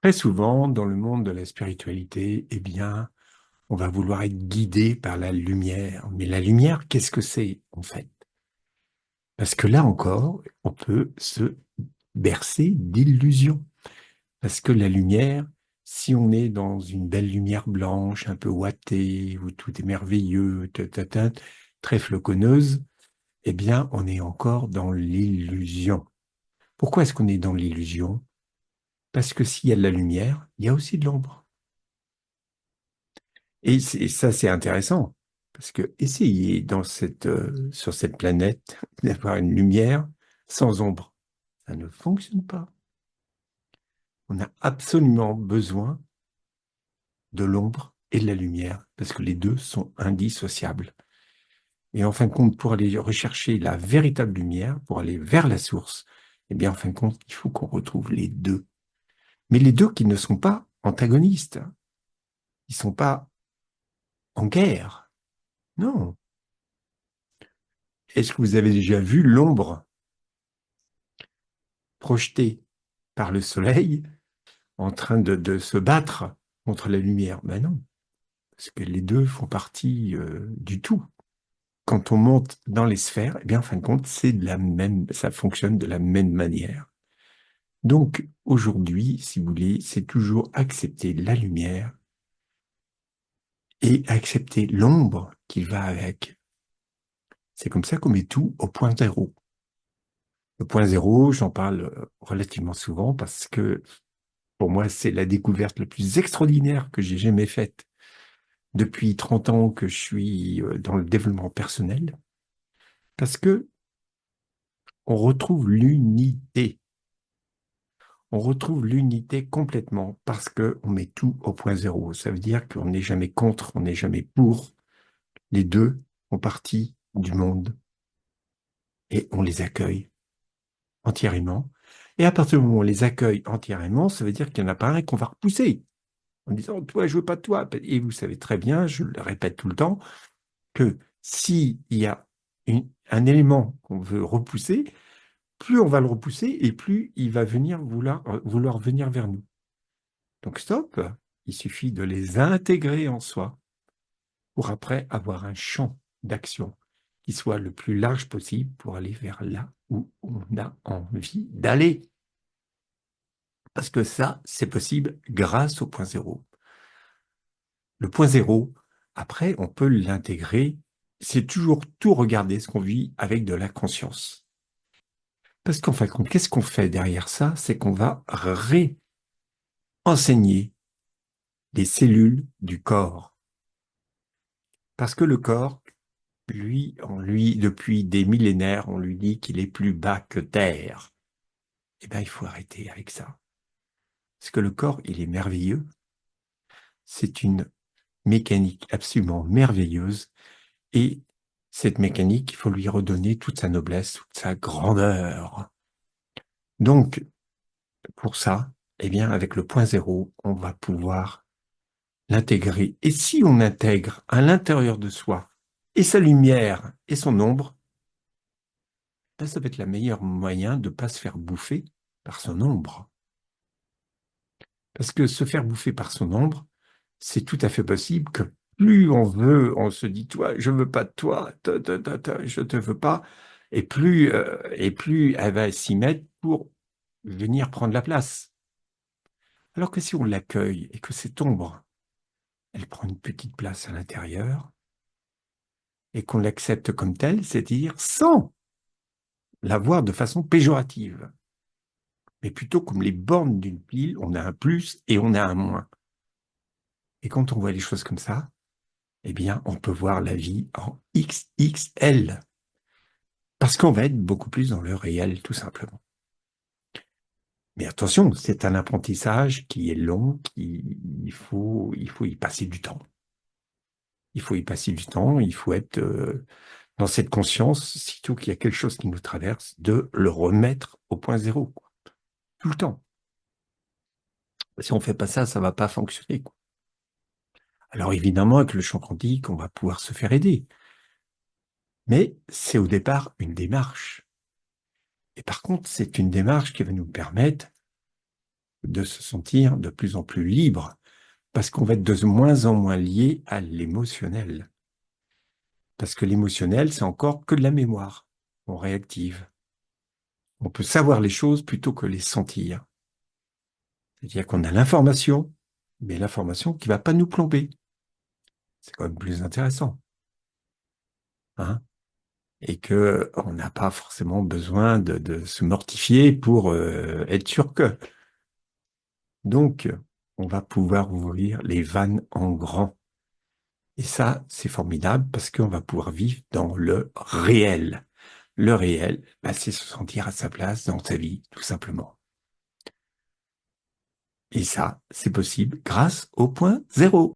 Très souvent, dans le monde de la spiritualité, on va vouloir être guidé par la lumière. Mais la lumière, qu'est-ce que c'est, en fait? Parce que là encore, on peut se bercer d'illusions. Parce que la lumière, si on est dans une belle lumière blanche, un peu ouatée, où tout est merveilleux, très floconneuse, on est encore dans l'illusion. Pourquoi est-ce qu'on est dans l'illusion? Parce que s'il y a de la lumière, il y a aussi de l'ombre. Et ça, c'est intéressant, parce que essayer sur cette planète d'avoir une lumière sans ombre, ça ne fonctionne pas. On a absolument besoin de l'ombre et de la lumière, parce que les deux sont indissociables. Et en fin de compte, pour aller rechercher la véritable lumière, pour aller vers la source, en fin de compte, il faut qu'on retrouve les deux. Mais les deux qui ne sont pas antagonistes, ils ne sont pas en guerre. Non. Est-ce que vous avez déjà vu l'ombre projetée par le soleil en train de se battre contre la lumière? Ben non, parce que les deux font partie du tout. Quand on monte dans les sphères, en fin de compte, c'est de la même, ça fonctionne de la même manière. Donc, aujourd'hui, si vous voulez, c'est toujours accepter la lumière et accepter l'ombre qui va avec. C'est comme ça qu'on met tout au point zéro. Le point zéro, j'en parle relativement souvent parce que pour moi, c'est la découverte la plus extraordinaire que j'ai jamais faite depuis 30 ans que je suis dans le développement personnel, parce que on retrouve l'unité. On retrouve l'unité complètement parce que on met tout au point zéro. Ça veut dire qu'on n'est jamais contre, on n'est jamais pour. Les deux font partie du monde et on les accueille entièrement. Et à partir du moment où on les accueille entièrement, ça veut dire qu'il y en a pas un qu'on va repousser en disant, toi, je veux pas de toi. Et vous savez très bien, je le répète tout le temps, que s'il y a un élément qu'on veut repousser, plus on va le repousser et plus il va vouloir venir vers nous. Donc stop, il suffit de les intégrer en soi pour après avoir un champ d'action qui soit le plus large possible pour aller vers là où on a envie d'aller. Parce que ça, c'est possible grâce au point zéro. Le point zéro, après, on peut l'intégrer. C'est toujours tout regarder ce qu'on vit avec de la conscience. Parce qu'en fin de compte, qu'est-ce qu'on fait derrière ça? C'est qu'on va réenseigner les cellules du corps. Parce que le corps, lui, depuis des millénaires, on lui dit qu'il est plus bas que terre. Il faut arrêter avec ça. Parce que le corps, il est merveilleux. C'est une mécanique absolument merveilleuse. Et cette mécanique, il faut lui redonner toute sa noblesse, toute sa grandeur. Donc, pour ça, avec le point zéro, on va pouvoir l'intégrer. Et si on intègre à l'intérieur de soi et sa lumière et son ombre, ça va être le meilleur moyen de ne pas se faire bouffer par son ombre. Parce que se faire bouffer par son ombre, c'est tout à fait possible que plus on veut, on se dit, toi, je veux pas de toi, je te veux pas, et plus elle va s'y mettre pour venir prendre la place. Alors que si on l'accueille et que cette ombre, elle prend une petite place à l'intérieur, et qu'on l'accepte comme telle, c'est-à-dire sans la voir de façon péjorative, mais plutôt comme les bornes d'une pile, on a un plus et on a un moins. Et quand on voit les choses comme ça, on peut voir la vie en XXL. Parce qu'on va être beaucoup plus dans le réel, tout simplement. Mais attention, c'est un apprentissage qui est long, il faut y passer du temps. Il faut y passer du temps, il faut être dans cette conscience, sitôt qu'il y a quelque chose qui nous traverse, de le remettre au point zéro, quoi. Tout le temps. Si on ne fait pas ça, ça ne va pas fonctionner, quoi. Alors évidemment, avec le champ quantique, on va pouvoir se faire aider. Mais c'est au départ une démarche. Et par contre, c'est une démarche qui va nous permettre de se sentir de plus en plus libre, parce qu'on va être de moins en moins lié à l'émotionnel. Parce que l'émotionnel, c'est encore que de la mémoire. On réactive. On peut savoir les choses plutôt que les sentir. C'est-à-dire qu'on a l'information, mais l'information qui ne va pas nous plomber. C'est quand même plus intéressant. Hein, et que on n'a pas forcément besoin de se mortifier pour être sûr que. Donc, on va pouvoir ouvrir les vannes en grand. Et ça, c'est formidable parce qu'on va pouvoir vivre dans le réel. Le réel, bah, c'est se sentir à sa place dans sa vie, tout simplement. Et ça, c'est possible grâce au point zéro.